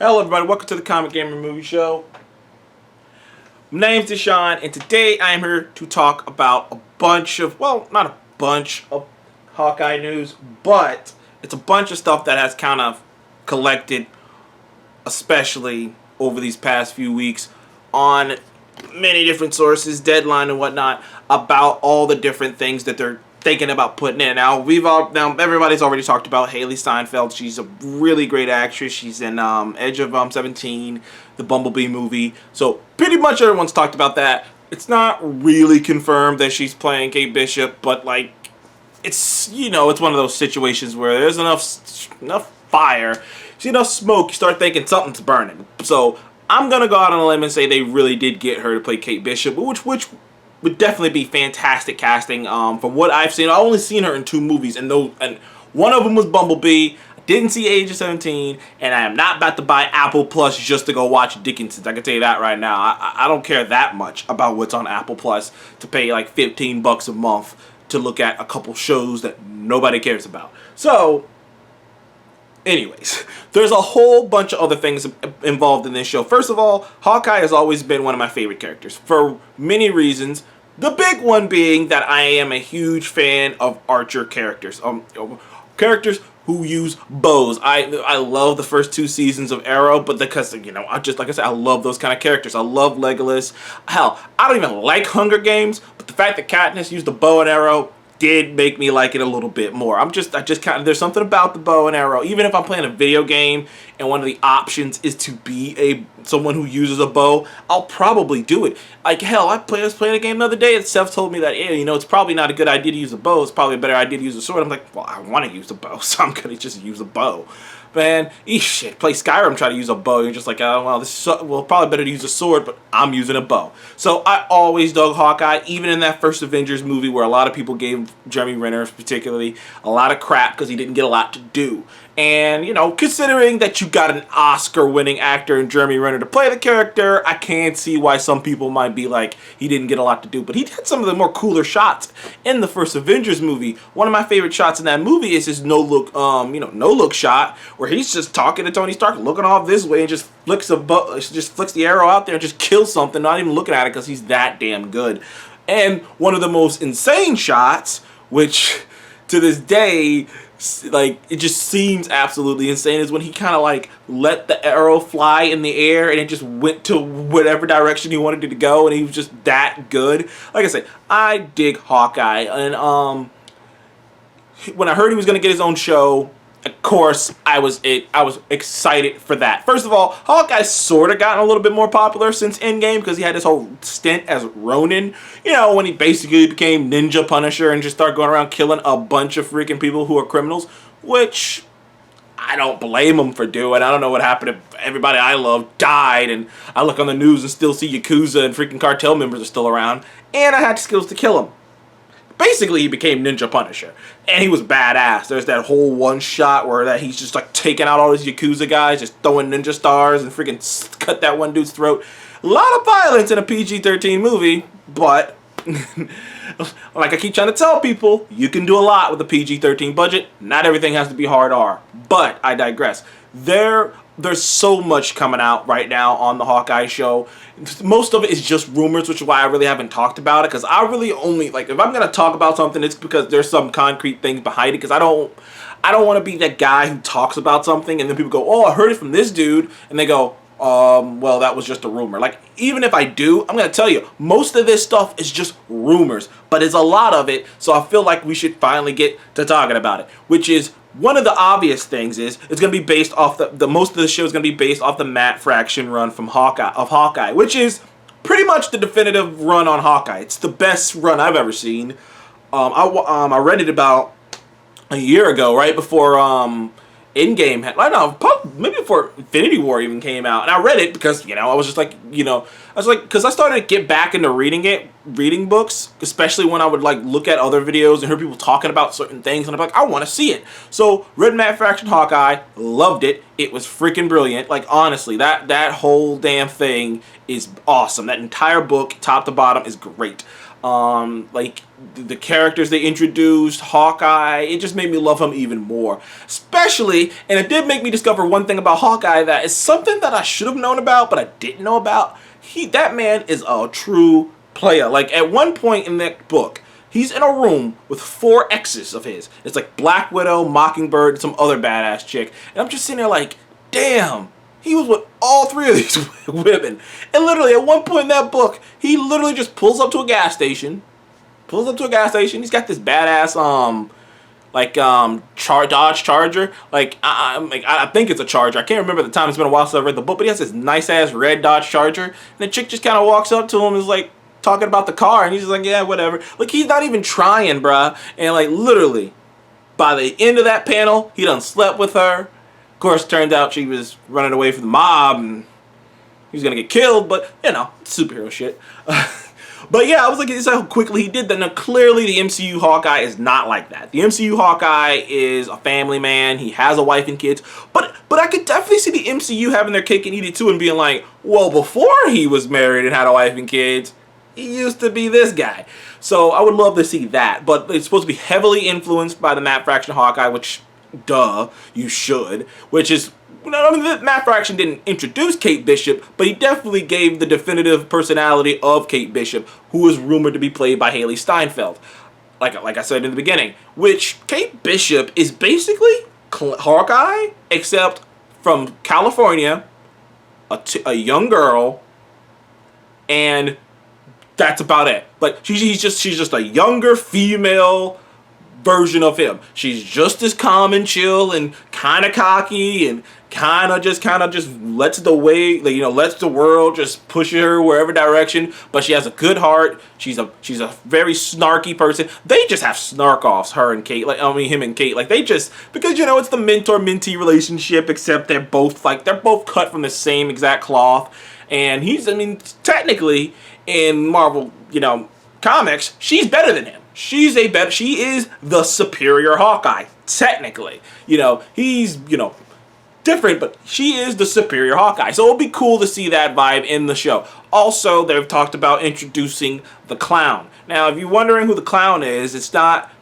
Hello everybody, welcome to the Comic Gamer Movie Show. My name's Deshaun, and today I am here to talk about a bunch of, well, not a bunch of Hawkeye news, but it's a bunch of stuff that has kind of collected, especially over these past few weeks, on many different sources, Deadline and whatnot, about all the different things that they're thinking about putting in. Now everybody's already talked about Haley Steinfeld. She's a really great actress. She's in Edge of 17, the Bumblebee movie. So pretty much everyone's talked about that. It's not really confirmed that she's playing Kate Bishop, but like it's it's one of those situations where there's enough fire, enough smoke, you start thinking something's burning. So I'm gonna go out on a limb and say they really did get her to play Kate Bishop, which would definitely be fantastic casting. From what I've seen, I've only seen her in 2 movies, and one of them was Bumblebee. I didn't see Age of 17, and I am not about to buy Apple Plus just to go watch Dickinson's. I can tell you that right now. I don't care that much about what's on Apple Plus to pay like $15 a month to look at a couple shows that nobody cares about. So, anyways, there's a whole bunch of other things involved in this show. First of all, Hawkeye has always been one of my favorite characters for many reasons. The big one being that I am a huge fan of archer characters. Characters who use bows. I love the first 2 seasons of Arrow, but because, I just, like I said, I love those kind of characters. I love Legolas. Hell, I don't even like Hunger Games, but the fact that Katniss used the bow and arrow did make me like it a little bit more. I just kind of, there's something about the bow and arrow. Even if I'm playing a video game and one of the options is to be someone who uses a bow, I'll probably do it. Like hell, I was playing a game the other day and Seth told me that it's probably not a good idea to use a bow. It's probably a better idea to use a sword. I'm like, well, I want to use a bow, so I'm gonna just use a bow. Man, shit, play Skyrim, try to use a bow. You're just like, oh, well, probably better to use a sword, but I'm using a bow. So I always dug Hawkeye, even in that first Avengers movie where a lot of people gave Jeremy Renner, particularly, a lot of crap because he didn't get a lot to do. And, considering that you got an Oscar-winning actor in Jeremy Renner to play the character, I can see why some people might be like, he didn't get a lot to do. But he had some of the more cooler shots in the first Avengers movie. One of my favorite shots in that movie is his no-look shot, where he's just talking to Tony Stark, looking off this way, and just flicks the arrow out there and just kills something, not even looking at it because he's that damn good. And one of the most insane shots, which to this day, like, it just seems absolutely insane, is when he kind of like let the arrow fly in the air and it just went to whatever direction he wanted it to go, and he was just that good. Like I said, I dig Hawkeye, and when I heard he was gonna get his own show, of course, I was excited for that. First of all, Hawkeye's sort of gotten a little bit more popular since Endgame because he had this whole stint as Ronin. When he basically became Ninja Punisher and just started going around killing a bunch of freaking people who are criminals, which I don't blame him for doing. I don't know what happened if everybody I love died, and I look on the news and still see Yakuza and freaking cartel members are still around, and I had skills to kill him. Basically, he became Ninja Punisher, and he was badass. There's that whole one shot where he's just like taking out all these Yakuza guys, just throwing ninja stars and freaking cut that one dude's throat. A lot of violence in a PG-13 movie, but like I keep trying to tell people, you can do a lot with a PG-13 budget. Not everything has to be hard R, but I digress. There's so much coming out right now on the Hawkeye show. Most of it is just rumors, which is why I really haven't talked about it, because I really only, like, if I'm going to talk about something, it's because there's some concrete things behind it, because I don't want to be that guy who talks about something and then people go, oh, I heard it from this dude, and they go, well, that was just a rumor. Like, even if I do, I'm going to tell you, most of this stuff is just rumors, but it's a lot of it, so I feel like we should finally get to talking about it, which is, one of the obvious things is it's going to be based off most of the show is going to be based off the Matt Fraction run from Hawkeye, which is pretty much the definitive run on Hawkeye. It's the best run I've ever seen. I read it about a year ago, right before Endgame had, I don't know, maybe before Infinity War even came out, and I read it because I was just like, because I started to get back into reading books, especially when I would like look at other videos and hear people talking about certain things, and I'm like, I want to see it. So read Matt Fraction Hawkeye, loved it. It was freaking brilliant. Like, honestly, that whole damn thing is awesome. That entire book, top to bottom, is great. Like the characters they introduced, Hawkeye, it just made me love him even more. Especially, and it did make me discover one thing about Hawkeye that is something that I should have known about, but I didn't know about. That man is a true player. Like at one point in that book, he's in a room with 4 exes of his. It's like Black Widow, Mockingbird, and some other badass chick. And I'm just sitting there like, damn, he was with all 3 of these women. And literally at one point in that book, he literally just pulls up to a gas station. He's got this badass Dodge Charger. Like I think it's a Charger. I can't remember at the time. It's been a while since I read the book, but he has this nice ass red Dodge Charger. And the chick just kind of walks up to him and is like talking about the car, and he's just like, yeah, whatever. Like he's not even trying, bruh. And like literally, by the end of that panel, he done slept with her. Of course, it turned out she was running away from the mob, and he was gonna get killed. But you know, superhero shit. But yeah, I was like, it's how quickly he did that. Now, clearly, the MCU Hawkeye is not like that. The MCU Hawkeye is a family man. He has a wife and kids. But I could definitely see the MCU having their cake and eat it too, and being like, well, before he was married and had a wife and kids, he used to be this guy. So I would love to see that. But it's supposed to be heavily influenced by the Matt Fraction Hawkeye, which, duh, you should. Which is, I mean, Matt Fraction didn't introduce Kate Bishop, but he definitely gave the definitive personality of Kate Bishop, who is rumored to be played by Haley Steinfeld. Like I said in the beginning, which Kate Bishop is basically Hawkeye, except from California, a young girl, and that's about it. Like she's just a younger female version of him. She's just as calm and chill and kind of cocky and kind of just lets the world just push her wherever direction. But she has a good heart. She's a very snarky person. They just have snark offs, her and Kate. Him and Kate. Like they just, because it's the mentor-mentee relationship, except they're both cut from the same exact cloth. And technically in Marvel, comics, she's better than him. She is the superior Hawkeye, technically. He's, different, but she is the superior Hawkeye. So it'll be cool to see that vibe in the show. Also, they've talked about introducing the Clown. Now, if you're wondering who the Clown is, it's not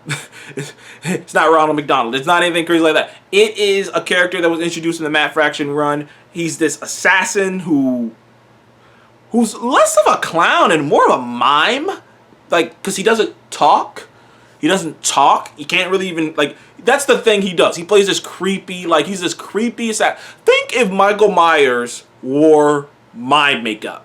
it's not Ronald McDonald. It's not anything crazy like that. It is a character that was introduced in the Matt Fraction run. He's this assassin who's less of a clown and more of a mime. Like, because he doesn't talk. He can't really even, that's the thing he does. He plays this creepy, he's this creepy assassin. Think if Michael Myers wore mime makeup.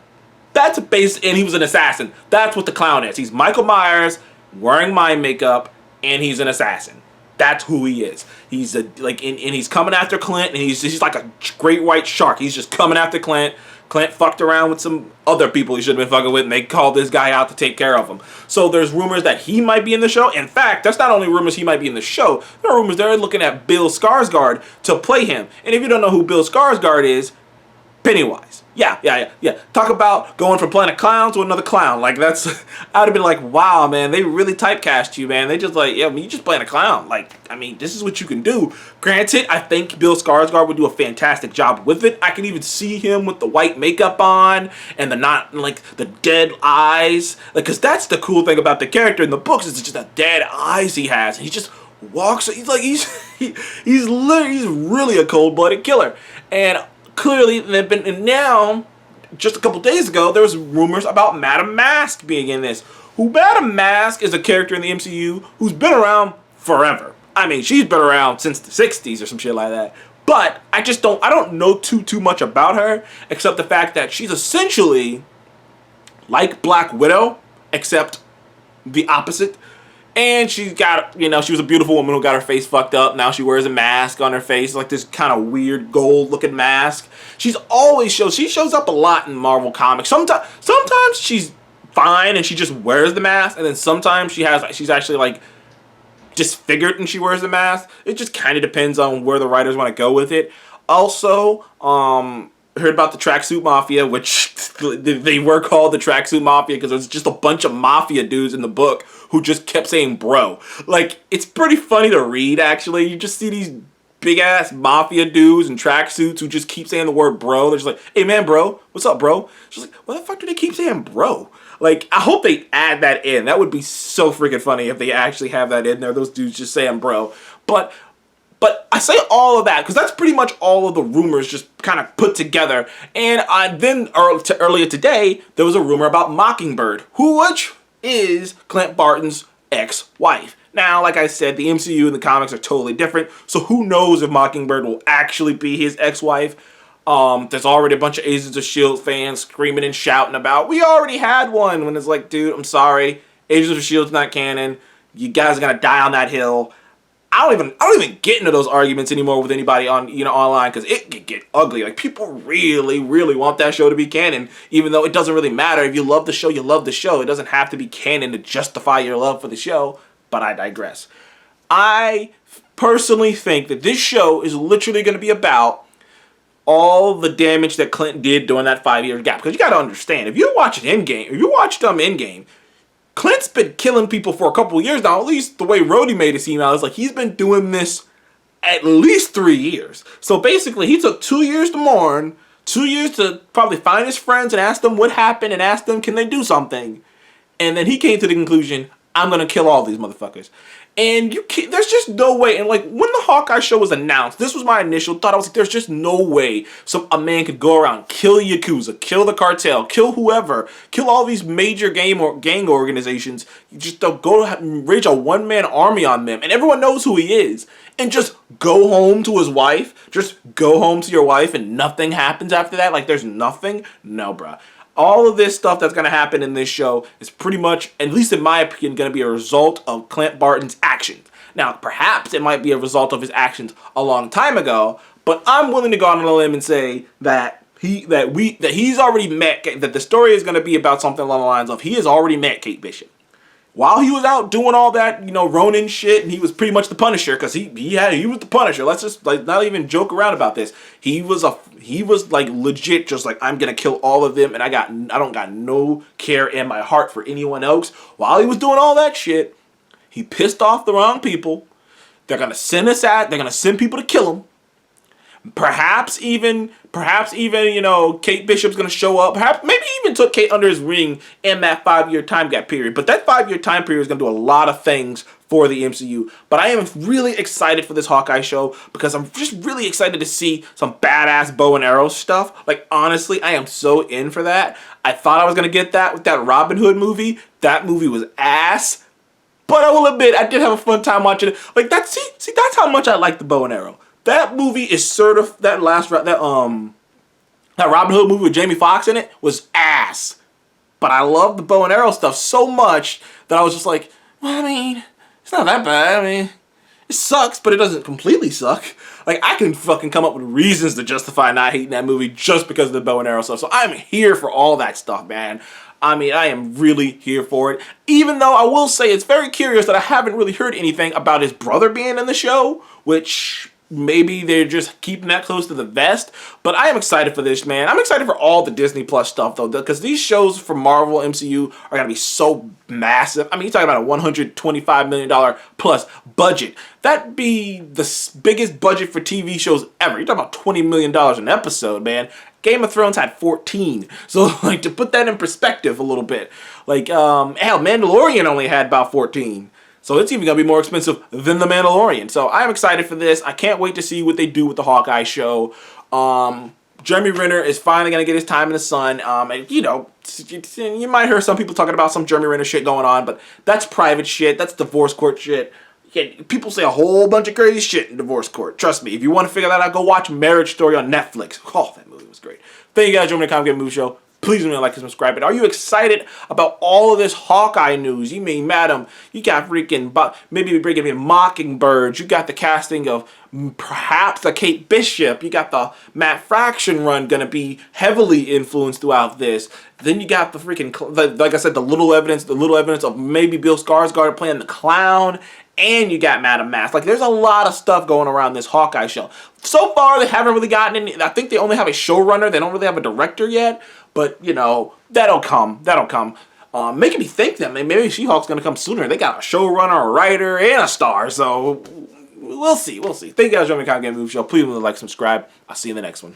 That's and he was an assassin. That's what the Clown is. He's Michael Myers wearing mime makeup, and he's an assassin. That's who he is. He's and he's coming after Clint, and he's like a great white shark. He's just coming after Clint. Clint fucked around with some other people he should have been fucking with, and they called this guy out to take care of him. So there's rumors that he might be in the show. In fact, that's not only rumors he might be in the show. There are rumors they're looking at Bill Skarsgård to play him. And if you don't know who Bill Skarsgård is, Pennywise. Yeah. Talk about going from playing a clown to another clown. I'd have been like, wow, man, they really typecast you, man. They just you just playing a clown. This is what you can do. Granted, I think Bill Skarsgård would do a fantastic job with it. I can even see him with the white makeup on and the dead eyes. Because that's the cool thing about the character in the books, is just the dead eyes he has. And he just walks. He's really a cold-blooded killer. And clearly, now, just a couple days ago, there was rumors about Madame Mask being in this. Madame Mask is a character in the MCU who's been around forever. She's been around since the 60s or some shit like that. But I don't know too much about her, except the fact that she's essentially like Black Widow, except the opposite. And she's got, she was a beautiful woman who got her face fucked up. Now she wears a mask on her face, like this kind of weird gold-looking mask. She shows up a lot in Marvel Comics. Sometimes she's fine and she just wears the mask, and then sometimes she's actually disfigured and she wears the mask. It just kind of depends on where the writers want to go with it. Also, heard about the Tracksuit Mafia, which they were called the Tracksuit Mafia because there's just a bunch of mafia dudes in the book who just kept saying bro. It's pretty funny to read, actually. You just see these big ass mafia dudes in tracksuits who just keep saying the word bro. They're just like, hey man, bro, what's up, bro? She's like, what the fuck do they keep saying bro? Like, I hope they add that in. That would be so freaking funny if they actually have that in there. Those dudes just saying bro. But I say all of that because that's pretty much all of the rumors just kind of put together. And then earlier today, there was a rumor about Mockingbird, which is Clint Barton's ex-wife. Now, like I said, the MCU and the comics are totally different, so who knows if Mockingbird will actually be his ex-wife. There's already a bunch of Agents of S.H.I.E.L.D. fans screaming and shouting about, we already had one, when it's like, dude, I'm sorry, Agents of S.H.I.E.L.D's not canon, you guys are gonna die on that hill. I don't even get into those arguments anymore with anybody on online because it can get ugly. Like, people really, really want that show to be canon, even though it doesn't really matter. If you love the show, you love the show. It doesn't have to be canon to justify your love for the show. But I digress. I personally think that this show is literally going to be about all the damage that Clint did during that 5-year gap. Because you got to understand, if you watch Endgame, Clint's been killing people for a couple of years now. At least the way Rhodey made it seem out is like he's been doing this at least 3 years. So basically, he took 2 years to mourn, 2 years to probably find his friends and ask them what happened and ask them, can they do something? And then he came to the conclusion, I'm going to kill all these motherfuckers. And there's just no way. And like when the Hawkeye show was announced, this was my initial thought. I was like, there's just no way a man could go around, kill Yakuza, kill the cartel, kill whoever, kill all these major gang organizations. You just go rage a one-man army on them. And everyone knows who he is. And just go home to his wife. Just go home to your wife and nothing happens after that. Like there's nothing. No, bruh. All of this stuff that's going to happen in this show is pretty much, at least in my opinion, going to be a result of Clint Barton's actions. Now, perhaps it might be a result of his actions a long time ago, but I'm willing to go on a limb and say that he's already met, that the story is going to be about something along the lines of he has already met Kate Bishop. While he was out doing all that, Ronin shit, and he was pretty much the Punisher, because he was the Punisher. Let's just not even joke around about this. He was like legit, just like, I'm gonna kill all of them, and I don't got no care in my heart for anyone else. While he was doing all that shit, he pissed off the wrong people. They're gonna send people to kill him. Perhaps even, Kate Bishop's going to show up. Perhaps, maybe even took Kate under his wing in that 5-year time gap period. But that 5-year time period is going to do a lot of things for the MCU. But I am really excited for this Hawkeye show because I'm just really excited to see some badass bow and arrow stuff. Like, honestly, I am so in for that. I thought I was going to get that with that Robin Hood movie. That movie was ass. But I will admit, I did have a fun time watching it. Like, that's how much I like the bow and arrow. That movie is sort of that Robin Hood movie with Jamie Foxx in it was ass. But I love the bow and arrow stuff so much that I was just like, well, I mean, it's not that bad. I mean, it sucks, but it doesn't completely suck. Like, I can fucking come up with reasons to justify not hating that movie just because of the bow and arrow stuff. So I'm here for all that stuff, man. I mean, I am really here for it. Even though I will say it's very curious that I haven't really heard anything about his brother being in the show, which maybe they're just keeping that close to the vest. But I am excited for this, man. I'm excited for all the Disney Plus stuff, though, because these shows from Marvel, MCU, are going to be so massive. I mean, you're talking about a $125 million plus budget. That'd be the biggest budget for TV shows ever. You're talking about $20 million an episode, man. Game of Thrones had 14. So, like, to put that in perspective a little bit, like, hell, Mandalorian only had about 14. So it's even going to be more expensive than The Mandalorian. So I'm excited for this. I can't wait to see what they do with the Hawkeye show. Jeremy Renner is finally going to get his time in the sun. And, you might hear some people talking about some Jeremy Renner shit going on, but that's private shit. That's divorce court shit. People say a whole bunch of crazy shit in divorce court. Trust me, if you want to figure that out, go watch Marriage Story on Netflix. Oh, that movie was great. Thank you guys for joining the Comic Game Movie Show. Please don't like and subscribe. And are you excited about all of this Hawkeye news? You mean, madam, you got freaking, maybe bringing in Mockingbird. You got the casting of perhaps the Kate Bishop. You got the Matt Fraction run going to be heavily influenced throughout this. Then you got the freaking, like I said, the little evidence of maybe Bill Skarsgård playing the clown. And you got Madam Mask. Like, there's a lot of stuff going around this Hawkeye show. So far, they haven't really gotten any. I think they only have a showrunner. They don't really have a director yet. But, that'll come. Making me think that maybe She-Hulk's going to come sooner. They got a showrunner, a writer, and a star. So, We'll see. Thank you guys for joining me on Comic Game Movie Show. Please like, subscribe. I'll see you in the next one.